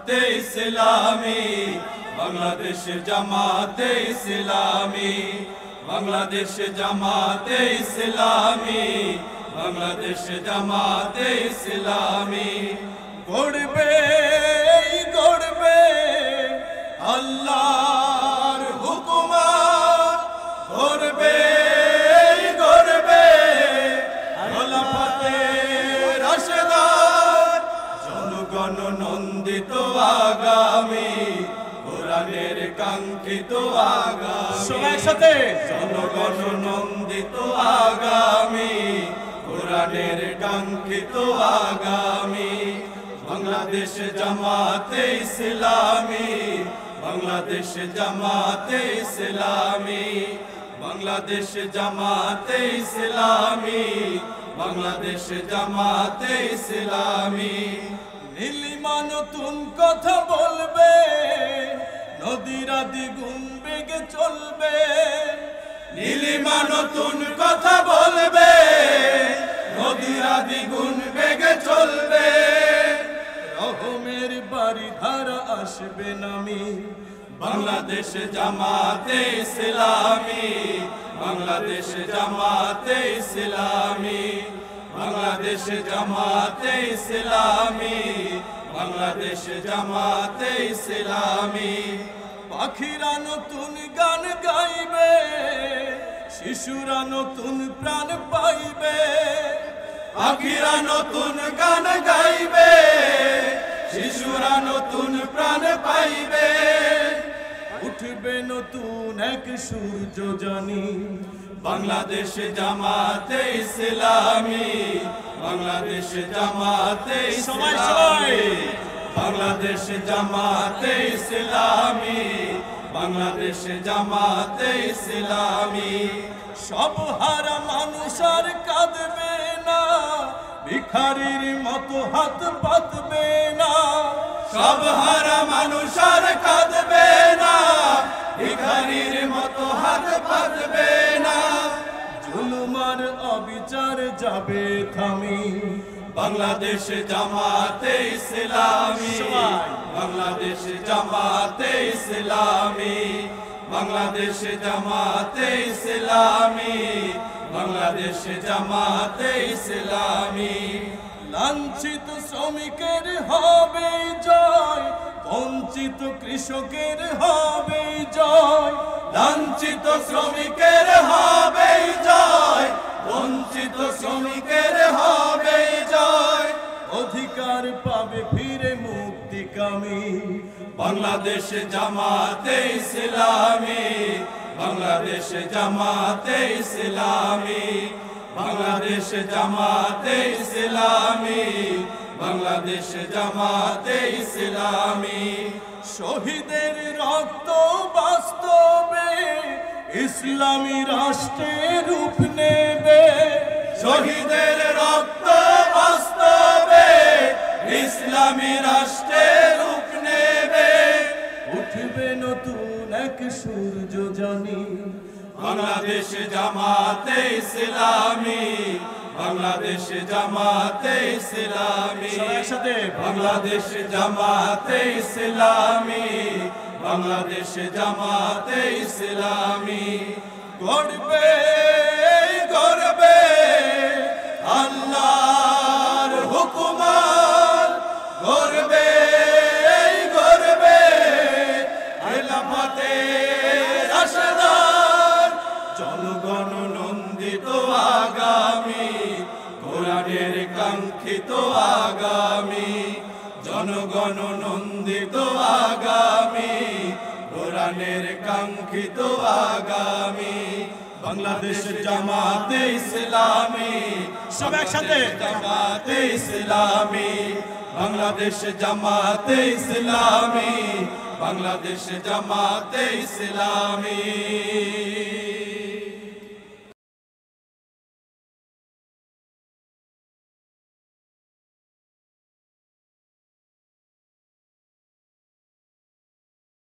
ইসলামী বাংলাদেশ জামাতে ইসলামী বাংলাদেশ জামাতে ইসলামী বাংলাদেশ জামাতে ইসলামী গড়বে গড়বে আল্লাহর হুকুমত গড়বে গড়বে খোলাফতে রাশেদার জনগণ নন্দিত আগামী কোরআনের কাঙ্ক্ষিত আগামী সবাই সাথে জনগণ নন্দিত আগামী কোরআনের কাঙ্ক্ষিত আগামী বাংলাদেশ জামাতে ইসলামী বাংলাদেশ জামাতে ইসলামী বাংলাদেশ জামাতে ইসলামী বাংলাদেশ জামাতে ইসলামী নীলিমা নতুন কথা বলবে নদীরা দ্বিগুণ বেগে চলবে নীলিমা নতুন কথা বলবে নদীরা দ্বিগুণ বেগে চলবে রহমের বাড়ি ধারা আসবে নামি বাংলাদেশ জামাতে ইসলামী বাংলাদেশ জামাতে ইসলামী বাংলাদেশ জামাতে ইসলামী বাংলাদেশ জামাতে ইসলামী পাখিরা নতুন গান গাইবে শিশুরা নতুন প্রাণ পাইবে পাখিরা নতুন গান গাইবে শিশুরা নতুন প্রাণ পাইবে উঠবে নতুন এক সূর্য জানি বাংলাদেশ জামাতে ইসলামী বাংলাদেশ জামাতে ইসলামী বাংলাদেশ জামাতে ইসলামী বাংলাদেশ জামাতে ইসলামী সব হারা মানুষ আর কাঁদবে না ভিখারির মতো হাত পাতবে না সব হারা মানুষ আর কাঁদবে না ভিখারির মতো হাত পাতবে না জুলুমার অবিচার যাবে থামি বাংলাদেশ জামাতে ইসলামী বাংলাদেশ জামাতে ইসলামী বাংলাদেশ জামাতে ইসলামী বাংলাদেশ জামাতে ইসলামী লাঞ্ছিত শ্রমিকের হবে জয় বঞ্চিত কৃষকের হবে জয় লাঞ্ছিত শ্রমিকের হবে জয় বঞ্চিত শ্রমিকের হবে জয় অধিকার পাবে ফিরে মুক্তিকামী বাংলাদেশ জামাতে ইসলামী বাংলাদেশ জামাতে ইসলামী বাংলাদেশ জামাতে ইসলামী বাংলাদেশ জামাতে ইসলামী শহীদের রক্ত বাস্তবে ইসলামী রাষ্ট্রের রূপ নেবে শহীদের রক্ত বাস্তবে ইসলামী রাষ্ট্রের রূপ নেবে উঠবে নতুন এক সূর্য জানি বাংলাদেশ জামাতে ইসলামী বাংলাদেশ জামাতে ইসলামী সাথে বাংলাদেশ জামাতে ইসলামী বাংলাদেশ জামাতে ইসলামী গড়বে গড়বে আল্লাহর হুকুমত গড়বে গড়বে খেলাফতে রাশেদার জনগণ নন্দিত আগামী কোরআনের কাঙ্ক্ষিত আগামী জনগণ নন্দিত আগামী কোরআনের কাঙ্ক্ষিত আগামী বাংলাদেশ জামাতে ইসলামী সব একসাথে জামাতে ইসলামী বাংলাদেশ জামাতে ইসলামী বাংলাদেশ জামাতে ইসলামী।